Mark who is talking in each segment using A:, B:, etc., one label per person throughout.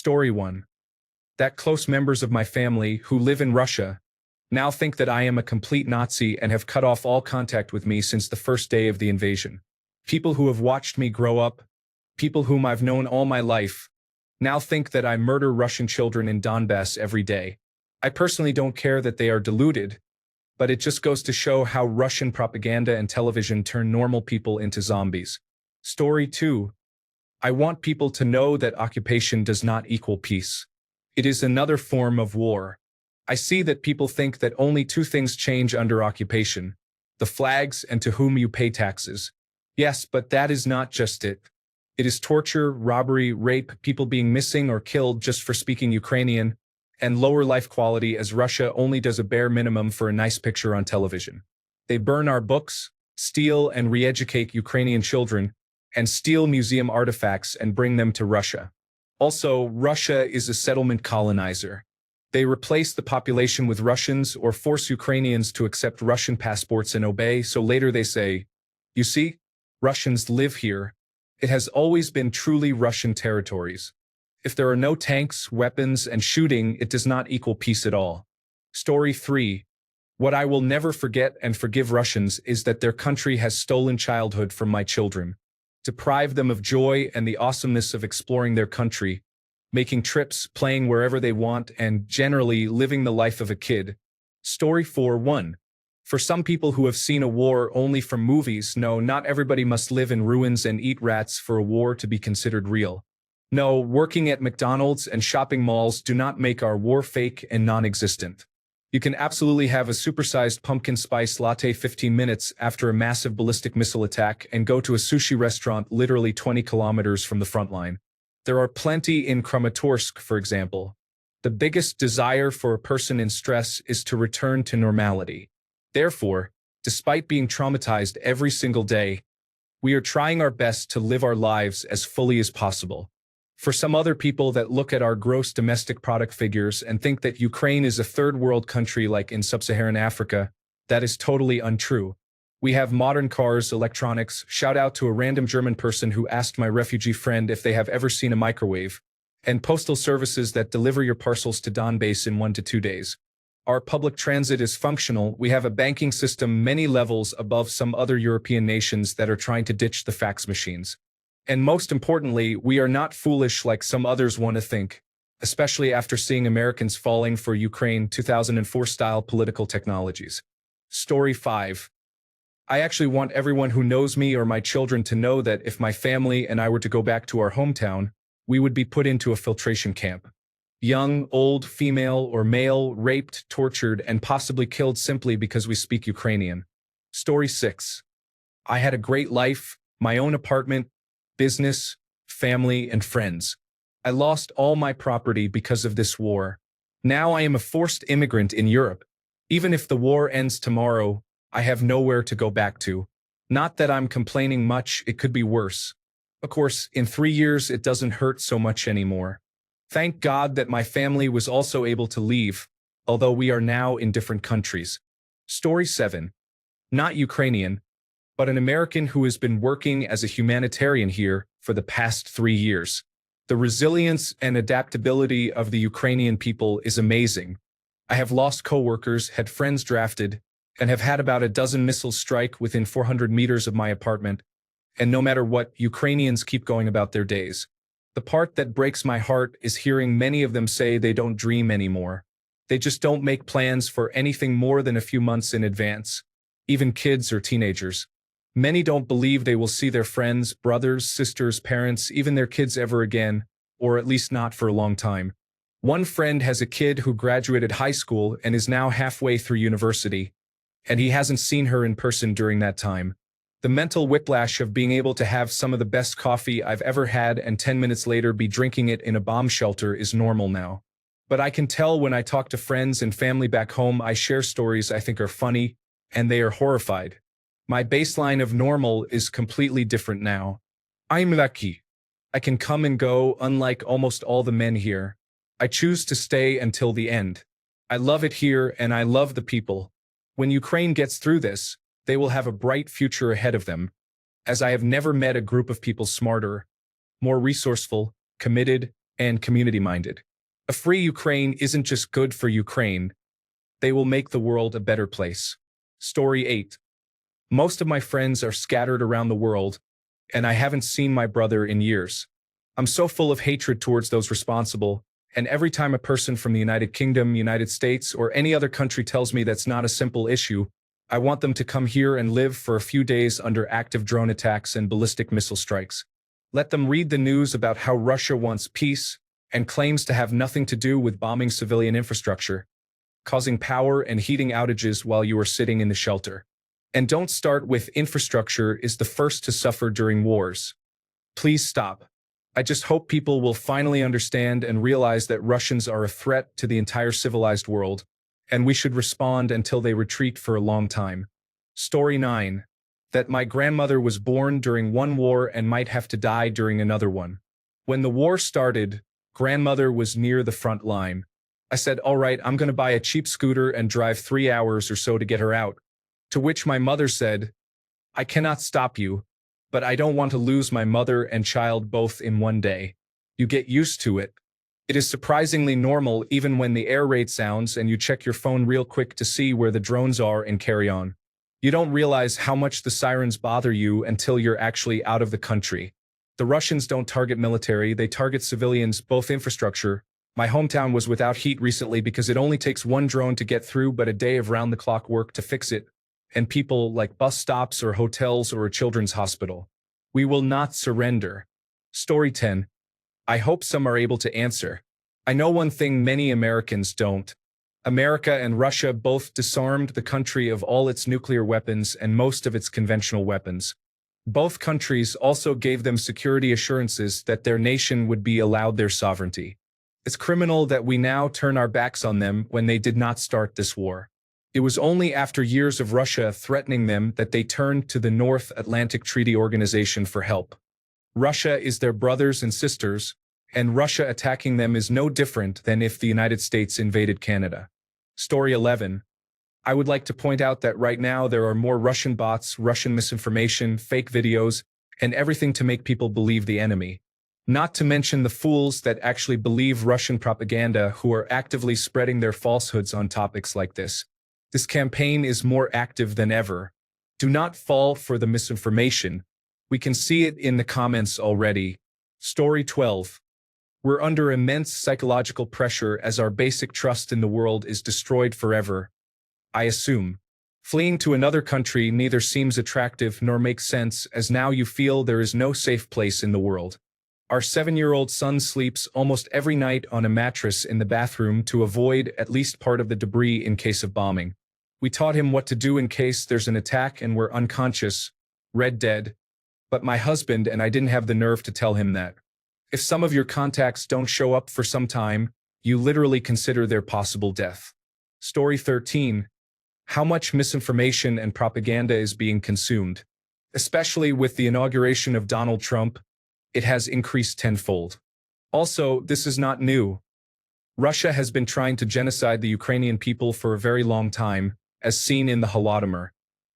A: Story 1. That close members of my family, who live in Russia, now think that I am a complete Nazi and have cut off all contact with me since the first day of the invasion. People who have watched me grow up, people whom I've known all my life, now think that I murder Russian children in Donbass every day. I personally don't care that they are deluded, but it just goes to show how Russian propaganda and television turn normal people into zombies. Story 2. I want people to know that occupation does not equal peace. It is another form of war. I see that people think that only two things change under occupation: the flags and to whom you pay taxes. Yes, but that is not just it. It is torture, robbery, rape, people being missing or killed just for speaking Ukrainian, and lower life quality as Russia only does a bare minimum for a nice picture on television. They burn our books, steal and re-educate Ukrainian children, and steal museum artifacts and bring them to Russia. Also, Russia is a settlement colonizer. They replace the population with Russians or force Ukrainians to accept Russian passports and obey, so later they say, "You see, Russians live here. It has always been truly Russian territories. If there are no tanks, weapons, and shooting, it does not equal peace at all." Story 3. What I will never forget and forgive Russians is that their country has stolen childhood from my children, deprived them of joy and the awesomeness of exploring their country, making trips, playing wherever they want, and generally living the life of a kid. Story 4.1. For some people who have seen a war only from movies, no, not everybody must live in ruins and eat rats for a war to be considered real. No, working at McDonald's and shopping malls do not make our war fake and non-existent. You can absolutely have a supersized pumpkin spice latte 15 minutes after a massive ballistic missile attack and go to a sushi restaurant literally 20 kilometers from the front line. There are plenty in Kramatorsk, for example. The biggest desire for a person in stress is to return to normality. Therefore, despite being traumatized every single day, we are trying our best to live our lives as fully as possible. For some other people that look at our gross domestic product figures and think that Ukraine is a third world country like in sub-Saharan Africa, that is totally untrue. We have modern cars, electronics. Shout out to a random German person who asked my refugee friend if they have ever seen a microwave, and postal services that deliver your parcels to Donbass in 1 to 2 days. Our public transit is functional. We have a banking system many levels above some other European nations that are trying to ditch the fax machines. And most importantly, we are not foolish like some others want to think, especially after seeing Americans falling for Ukraine 2004-style political technologies. Story 5. I actually want everyone who knows me or my children to know that if my family and I were to go back to our hometown, we would be put into a filtration camp. Young, old, female, or male, raped, tortured, and possibly killed simply because we speak Ukrainian. Story 6. I had a great life, my own apartment, business, family, and friends. I lost all my property because of this war. Now I am a forced immigrant in Europe. Even if the war ends tomorrow, I have nowhere to go back to. Not that I'm complaining much, it could be worse. Of course, in 3 years it doesn't hurt so much anymore. Thank God that my family was also able to leave, although we are now in different countries. Story 7. Not Ukrainian, but an American who has been working as a humanitarian here for the past 3 years. The resilience and adaptability of the Ukrainian people is amazing. I have lost coworkers, had friends drafted, and have had about a dozen missiles strike within 400 meters of my apartment, and no matter what, Ukrainians keep going about their days. The part that breaks my heart is hearing many of them say they don't dream anymore. They just don't make plans for anything more than a few months in advance, even kids or teenagers. Many don't believe they will see their friends, brothers, sisters, parents, even their kids ever again, or at least not for a long time. One friend has a kid who graduated high school and is now halfway through university, and he hasn't seen her in person during that time. The mental whiplash of being able to have some of the best coffee I've ever had and 10 minutes later be drinking it in a bomb shelter is normal now. But I can tell when I talk to friends and family back home, I share stories I think are funny, and they are horrified. My baseline of normal is completely different now. I'm lucky. I can come and go, unlike almost all the men here. I choose to stay until the end. I love it here and I love the people. When Ukraine gets through this, they will have a bright future ahead of them, as I have never met a group of people smarter, more resourceful, committed, and community-minded. A free Ukraine isn't just good for Ukraine, they will make the world a better place. Story 8. Most of my friends are scattered around the world, and I haven't seen my brother in years. I'm so full of hatred towards those responsible, and every time a person from the United Kingdom, United States, or any other country tells me that's not a simple issue, I want them to come here and live for a few days under active drone attacks and ballistic missile strikes. Let them read the news about how Russia wants peace and claims to have nothing to do with bombing civilian infrastructure, causing power and heating outages while you are sitting in the shelter. And don't start with infrastructure is the first to suffer during wars. Please stop. I just hope people will finally understand and realize that Russians are a threat to the entire civilized world, and we should respond until they retreat for a long time. Story 9. That my grandmother was born during one war and might have to die during another one. When the war started, grandmother was near the front line. I said, all right, I'm going to buy a cheap scooter and drive 3 hours or so to get her out. To which my mother said, I cannot stop you, but I don't want to lose my mother and child both in one day. You get used to it. It is surprisingly normal even when the air raid sounds and you check your phone real quick to see where the drones are and carry on. You don't realize how much the sirens bother you until you're actually out of the country. The Russians don't target military, they target civilians, both infrastructure. My hometown was without heat recently because it only takes one drone to get through but a day of round-the-clock work to fix it. And people like bus stops or hotels or a children's hospital. We will not surrender. Story 10. I hope some are able to answer. I know one thing many Americans don't. America and Russia both disarmed the country of all its nuclear weapons and most of its conventional weapons. Both countries also gave them security assurances that their nation would be allowed their sovereignty. It's criminal that we now turn our backs on them when they did not start this war. It was only after years of Russia threatening them that they turned to the North Atlantic Treaty Organization for help. Russia is their brothers and sisters, and Russia attacking them is no different than if the United States invaded Canada. Story 11. I would like to point out that right now there are more Russian bots, Russian misinformation, fake videos, and everything to make people believe the enemy. Not to mention the fools that actually believe Russian propaganda who are actively spreading their falsehoods on topics like this. This campaign is more active than ever. Do not fall for the misinformation. We can see it in the comments already. Story 12. We're under immense psychological pressure as our basic trust in the world is destroyed forever. I assume. Fleeing to another country neither seems attractive nor makes sense as now you feel there is no safe place in the world. Our 7-year-old son sleeps almost every night on a mattress in the bathroom to avoid at least part of the debris in case of bombing. We taught him what to do in case there's an attack and we're unconscious, red dead. But my husband and I didn't have the nerve to tell him that. If some of your contacts don't show up for some time, you literally consider their possible death. Story 13. How much misinformation and propaganda is being consumed? Especially with the inauguration of Donald Trump, it has increased tenfold. Also, this is not new. Russia has been trying to genocide the Ukrainian people for a very long time, as seen in the Holodomor.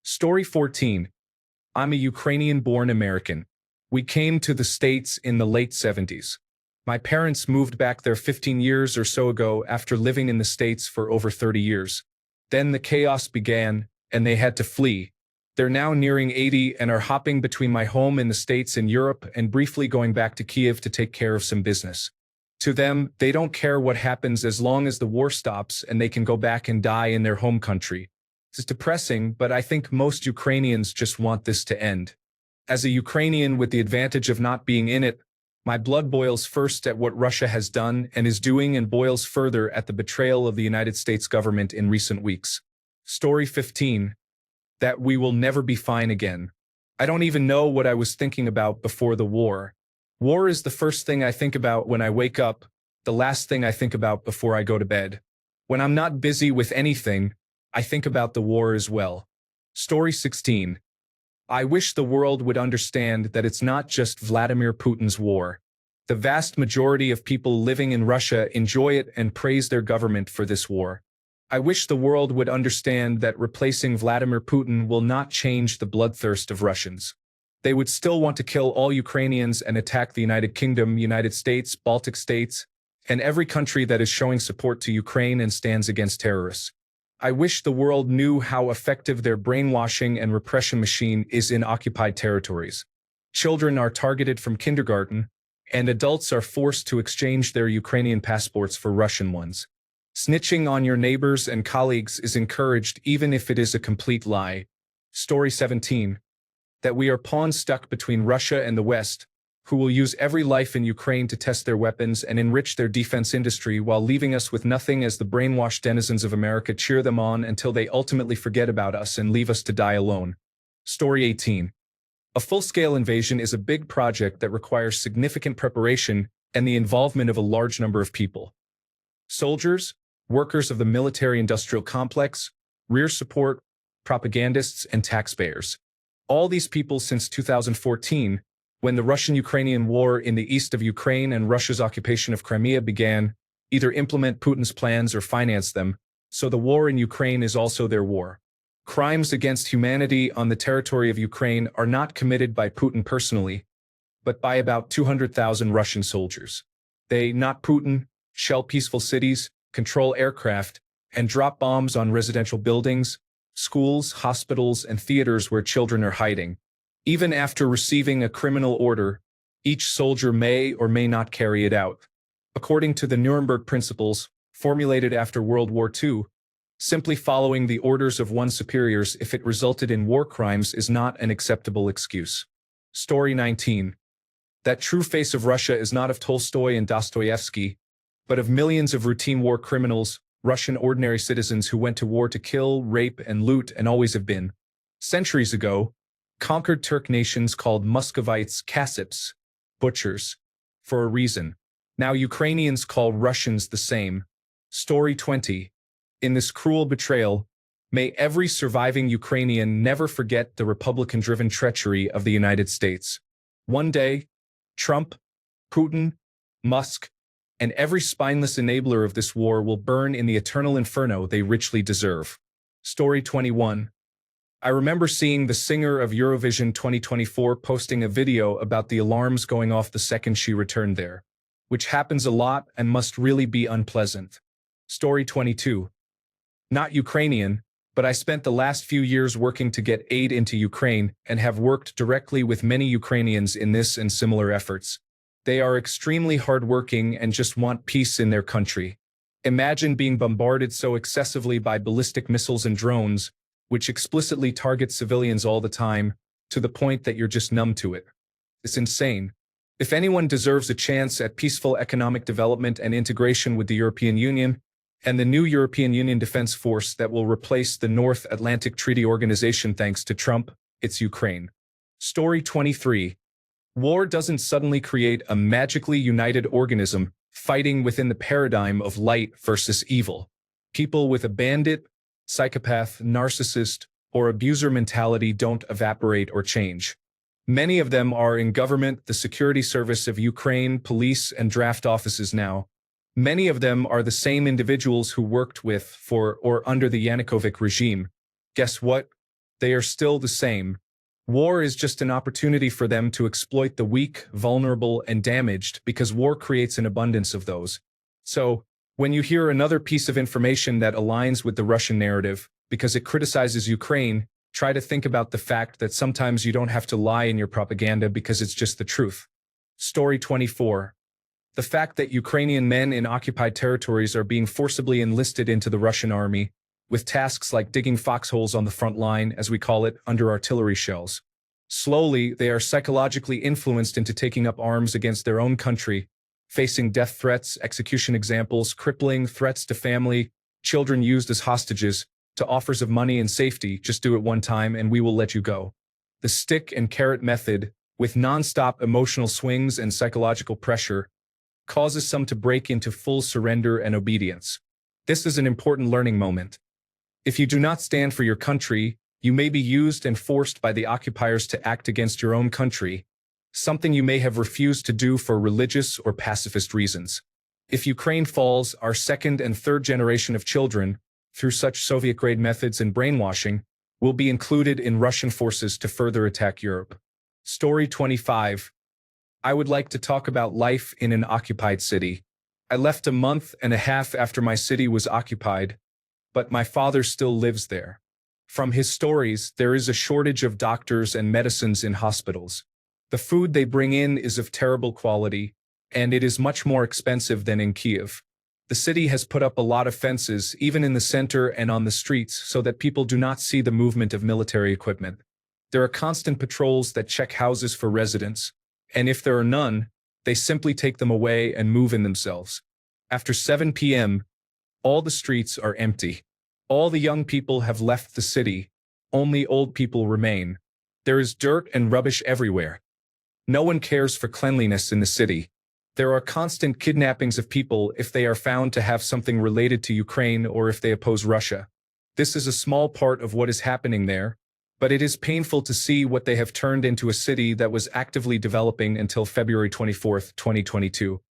A: Story 14. I'm a Ukrainian-born American. We came to the States in the late 70s. My parents moved back there 15 years or so ago after living in the States for over 30 years. Then the chaos began, and they had to flee. They're now nearing 80 and are hopping between my home in the States and Europe and briefly going back to Kiev to take care of some business. To them, they don't care what happens as long as the war stops and they can go back and die in their home country. It's depressing, but I think most Ukrainians just want this to end. As a Ukrainian with the advantage of not being in it, my blood boils first at what Russia has done and is doing and boils further at the betrayal of the United States government in recent weeks. Story 15. That we will never be fine again. I don't even know what I was thinking about before the war. War is the first thing I think about when I wake up, the last thing I think about before I go to bed. When I'm not busy with anything, I think about the war as well. Story 16. I wish the world would understand that it's not just Vladimir Putin's war. The vast majority of people living in Russia enjoy it and praise their government for this war. I wish the world would understand that replacing Vladimir Putin will not change the bloodthirst of Russians. They would still want to kill all Ukrainians and attack the United Kingdom, United States, Baltic states, and every country that is showing support to Ukraine and stands against terrorists. I wish the world knew how effective their brainwashing and repression machine is in occupied territories. Children are targeted from kindergarten, and adults are forced to exchange their Ukrainian passports for Russian ones. Snitching on your neighbors and colleagues is encouraged even if it is a complete lie. Story 17. That we are pawns stuck between Russia and the West, who will use every life in Ukraine to test their weapons and enrich their defense industry while leaving us with nothing as the brainwashed denizens of America cheer them on until they ultimately forget about us and leave us to die alone. Story 18. A full-scale invasion is a big project that requires significant preparation and the involvement of a large number of people. Soldiers, workers of the military-industrial complex, rear support, propagandists, and taxpayers. All these people since 2014, when the Russian-Ukrainian war in the east of Ukraine and Russia's occupation of Crimea began, either implement Putin's plans or finance them, so the war in Ukraine is also their war. Crimes against humanity on the territory of Ukraine are not committed by Putin personally, but by about 200,000 Russian soldiers. They, not Putin, shell peaceful cities, control aircraft, and drop bombs on residential buildings, schools, hospitals, and theaters where children are hiding. Even after receiving a criminal order, each soldier may or may not carry it out. According to the Nuremberg principles, formulated after World War II, simply following the orders of one's superiors if it resulted in war crimes is not an acceptable excuse. Story 19. That true face of Russia is not of Tolstoy and Dostoevsky, but of millions of routine war criminals, Russian ordinary citizens who went to war to kill, rape, and loot and always have been. Centuries ago, conquered Turk nations called Muscovites Kassips, butchers, for a reason. Now Ukrainians call Russians the same. Story 20. In this cruel betrayal, may every surviving Ukrainian never forget the Republican-driven treachery of the United States. One day, Trump, Putin, Musk, and every spineless enabler of this war will burn in the eternal inferno they richly deserve. Story 21. I remember seeing the singer of Eurovision 2024 posting a video about the alarms going off the second she returned there, which happens a lot and must really be unpleasant. Story 22. Not Ukrainian, but I spent the last few years working to get aid into Ukraine and have worked directly with many Ukrainians in this and similar efforts. They are extremely hardworking and just want peace in their country. Imagine being bombarded so excessively by ballistic missiles and drones, which explicitly target civilians all the time, to the point that you're just numb to it. It's insane. If anyone deserves a chance at peaceful economic development and integration with the European Union, and the new European Union Defense Force that will replace the North Atlantic Treaty Organization thanks to Trump, it's Ukraine. Story 23. War doesn't suddenly create a magically united organism fighting within the paradigm of light versus evil. People with a bandit, psychopath, narcissist, or abuser mentality don't evaporate or change. Many of them are in government, the security service of Ukraine, police, and draft offices now. Many of them are the same individuals who worked with, for, or under the Yanukovych regime. Guess what? They are still the same. War is just an opportunity for them to exploit the weak, vulnerable, and damaged because war creates an abundance of those. So, when you hear another piece of information that aligns with the Russian narrative, because it criticizes Ukraine, try to think about the fact that sometimes you don't have to lie in your propaganda because it's just the truth. Story 24. The fact that Ukrainian men in occupied territories are being forcibly enlisted into the Russian army, with tasks like digging foxholes on the front line, as we call it, under artillery shells. Slowly, they are psychologically influenced into taking up arms against their own country, facing death threats, execution examples, crippling threats to family, children used as hostages, to offers of money and safety, just do it one time and we will let you go. The stick and carrot method, with non-stop emotional swings and psychological pressure, causes some to break into full surrender and obedience. This is an important learning moment. If you do not stand for your country, you may be used and forced by the occupiers to act against your own country, something you may have refused to do for religious or pacifist reasons. If Ukraine falls, our second and third generation of children, through such Soviet-grade methods and brainwashing, will be included in Russian forces to further attack Europe. Story 25. I would like to talk about life in an occupied city. I left a month and a half after my city was occupied, but my father still lives there. From his stories, there is a shortage of doctors and medicines in hospitals. The food they bring in is of terrible quality, and it is much more expensive than in Kiev. The city has put up a lot of fences, even in the center and on the streets, so that people do not see the movement of military equipment. There are constant patrols that check houses for residents, and if there are none, they simply take them away and move in themselves. After 7 p.m., all the streets are empty. All the young people have left the city. Only old people remain. There is dirt and rubbish everywhere. No one cares for cleanliness in the city. There are constant kidnappings of people if they are found to have something related to Ukraine or if they oppose Russia. This is a small part of what is happening there, but it is painful to see what they have turned into a city that was actively developing until February 24, 2022.